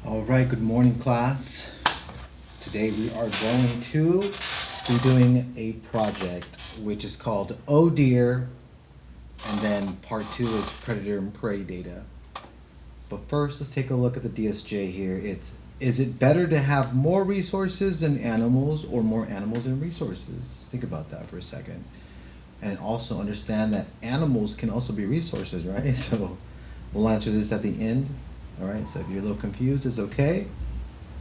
All right, good morning, class. Today we are going to be doing a project which is called Oh Dear, and then part 2 is predator and prey data. But first, let's take a look at the DSJ here. Is it better to have more resources than animals or more animals than resources? Think about that for a second. And also understand that animals can also be resources, right? So we'll answer this at the end. All right, so if you're a little confused, it's okay.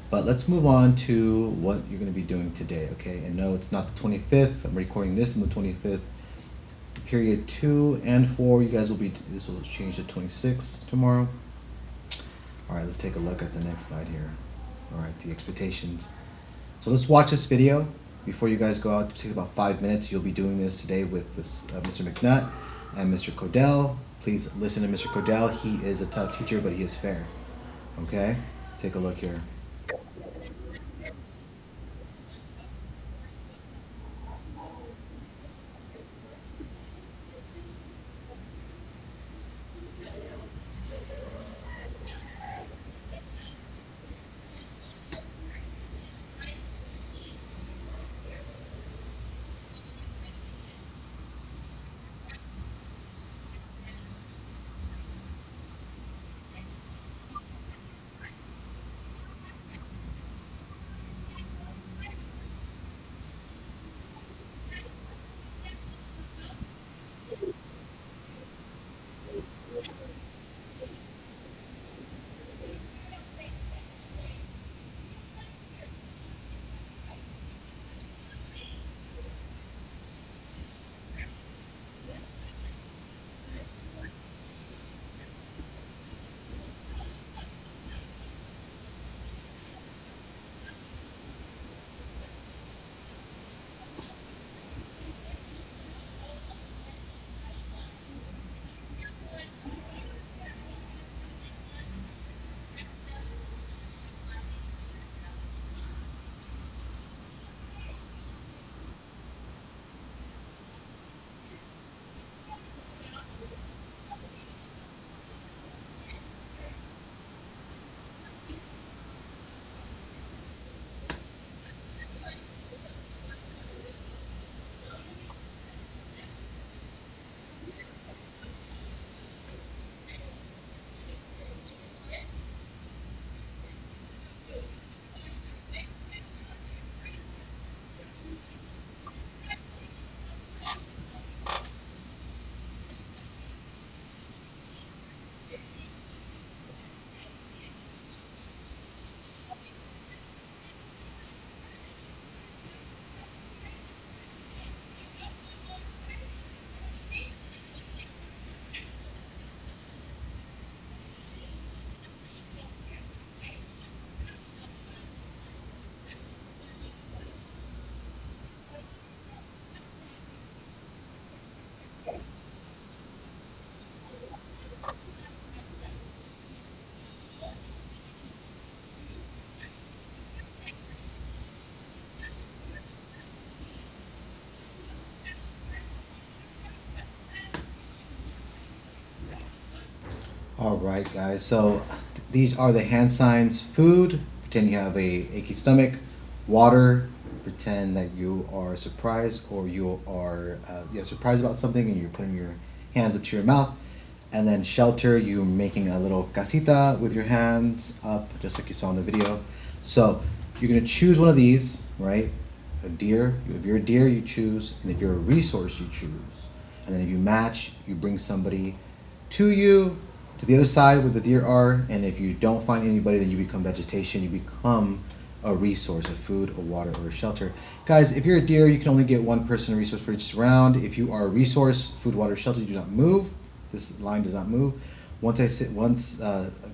But let's move on to what you're going to be doing today, okay? And no, it's not the 25th. I'm recording this on the 25th. Period 2 and 4, you guys will be, this will change to 26 tomorrow. All right, let's take a look at the next slide here. All right, the expectations. So let's watch this video before you guys go out. It takes about 5 minutes. You'll be doing this today with this, Mr. McNutt and Mr. Codell. Please listen to Mr. Codell. He is a tough teacher, but he is fair. Okay? Take a look here. All right, guys. So these are the hand signs. Food, pretend you have a achy stomach. Water, pretend that you are surprised or you are surprised about something and you're putting your hands up to your mouth. And then shelter, you're making a little casita with your hands up, just like you saw in the video. So you're gonna choose one of these, right? A deer. If you're a deer, you choose, and if you're a resource, you choose. And then if you match, you bring somebody to you, to the other side where the deer are, and if you don't find anybody, then you become vegetation. You become a resource, a food, a water, or a shelter. Guys, if you're a deer, you can only get one person a resource for each round. If you are a resource, food, water, shelter, you do not move. This line does not move. Once Mr.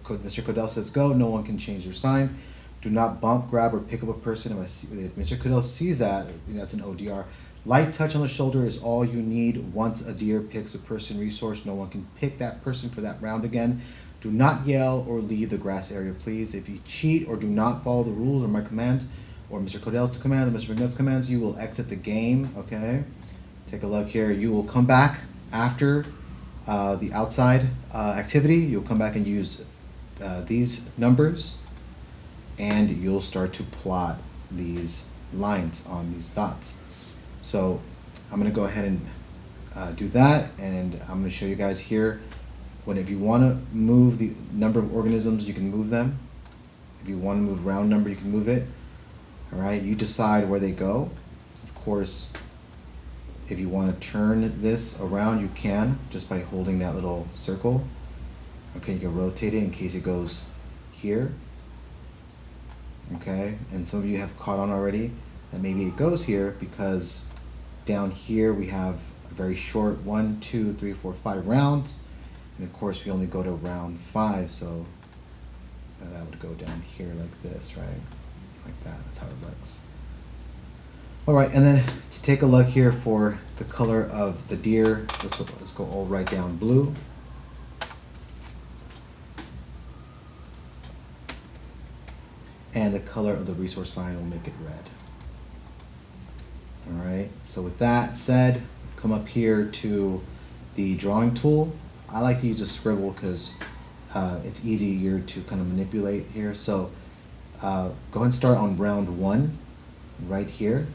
Codell says go, no one can change their sign. Do not bump, grab, or pick up a person. If Mr. Codell sees that, that's an ODR. Light touch on the shoulder is all you need. Once a deer picks a person resource, no one can pick that person for that round again. Do not yell or leave the grass area, please. If you cheat or do not follow the rules or my commands, or Mr. Codell's command or Mr. McNutt's commands, you will exit the game, okay? Take a look here. You will come back after the outside activity. You'll come back and use these numbers, and you'll start to plot these lines on these dots. So I'm going to go ahead and do that, and I'm going to show you guys here. If you want to move the number of organisms, you can move them. If you want to move round number, you can move it. All right, you decide where they go. Of course, if you want to turn this around, you can just by holding that little circle. Okay, you can rotate it in case it goes here. Okay, and some of you have caught on already that maybe it goes here because down here we have a very short 1, 2, 3, 4, 5 rounds, and of course we only go to round 5, so that would go down here like this, right? Like that. That's how it looks. All right, and then to take a look here for the color of the deer, let's go all right down blue. And the color of the resource line will make it red. All right, so with that said, come up here to the drawing tool. I like to use a scribble because it's easier to kind of manipulate here. So go ahead and start on round 1 right here,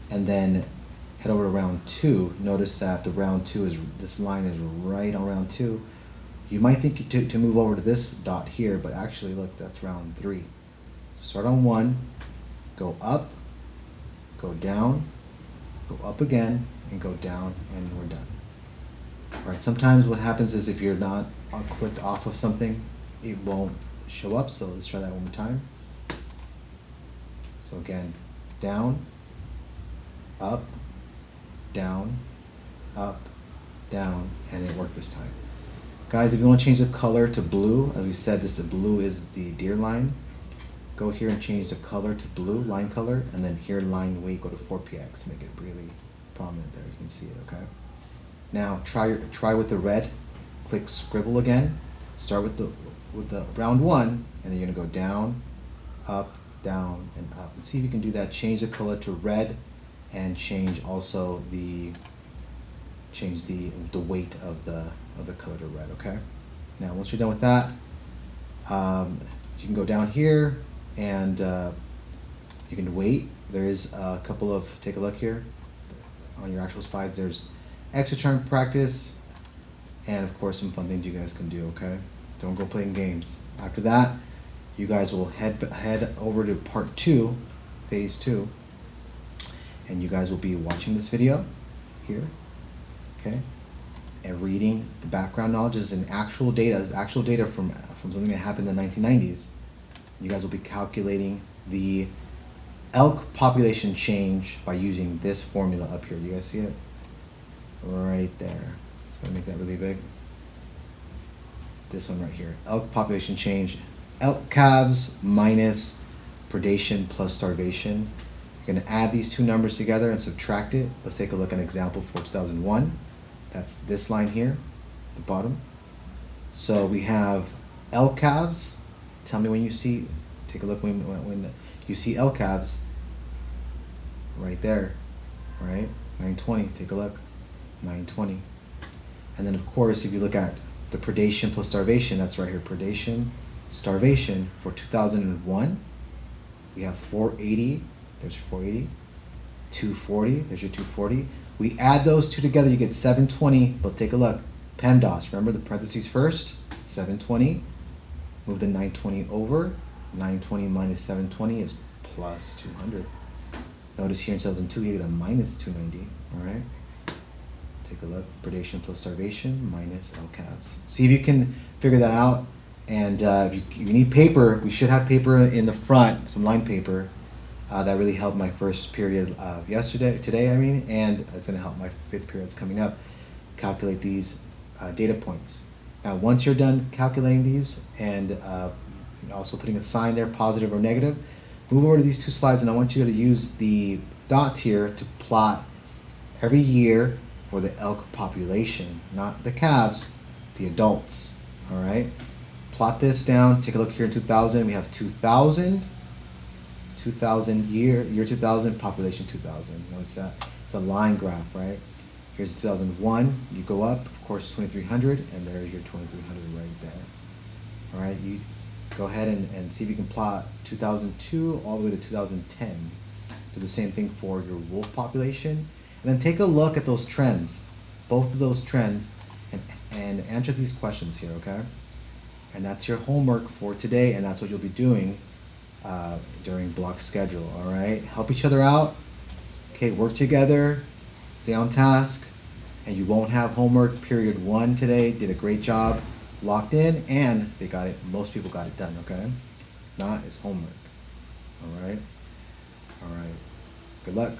and then head over to round 2. Notice that the round 2 is, this line is right on round 2. You might think to move over to this dot here, but actually look, that's round 3. So start on 1, go up, go down, go up again, and go down, and we're done. All right, sometimes what happens is if you're not clicked off of something, it won't show up, so let's try that one more time. So again, down, up, down, and it worked this time. Guys, if you want to change the color to blue, as we said, the blue is the deer line. Go here and change the color to blue, line color, and then here line weight, go to 4px, make it really prominent there. You can see it, okay? Now try with the red. Click scribble again. Start with the round 1, and then you're gonna go down, and up. And see if you can do that. Change the color to red, and change also the weight of the color to red. Okay. Now once you're done with that, you can go down here and you can wait. There is a couple of, take a look here on your actual slides. There's extra term practice, and of course some fun things you guys can do. Okay, don't go playing games. After that, you guys will head over to part 2, phase 2, and you guys will be watching this video here, okay, and reading the background knowledge. This is actual data from something that happened in the 1990s. You guys will be calculating the elk population change by using this formula up here. Do you guys see it? Right there. It's going to make that really big. This one right here. Elk population change. Elk calves minus predation plus starvation. You're going to add these two numbers together and subtract it. Let's take a look at an example for 2001. That's this line here, the bottom. So we have elk calves. Tell me when you see, take a look when you see elk calves. Right there, right? 920, take a look, 920. And then of course, if you look at the predation plus starvation, that's right here, predation, starvation for 2001, we have 480, there's your 480, 240, there's your 240. We add those two together, you get 720, but take a look, PEMDAS, remember the parentheses first, 720, move the 920 over, 920 minus 720 is plus 200. Notice here in 2002 you get a minus 290, all right? Take a look, predation plus starvation minus elk calves. See if you can figure that out, and if you need paper, we should have paper in the front, some line paper. That really helped my first period today, and it's gonna help my 5th period that's coming up, calculate these data points. Now once you're done calculating these and also putting a sign there, positive or negative, move over to these 2 slides, and I want you to use the dots here to plot every year for the elk population, not the calves, the adults, all right? Plot this down, take a look here in 2000, we have 2000 year 2000, population 2000, notice that, it's a line graph, right? Here's 2001, you go up, of course 2300, and there's your 2300 right there, all right? Go ahead and see if you can plot 2002 all the way to 2010. Do the same thing for your wolf population. And then take a look at those trends, both of those trends, and answer these questions here, okay? And that's your homework for today, and that's what you'll be doing during block schedule, all right? Help each other out, okay? Work together, stay on task, and you won't have homework period 1 today. Did a great job, locked in, and they got it. Most people got it done, okay? Not, it's homework, all right? All right. Good luck.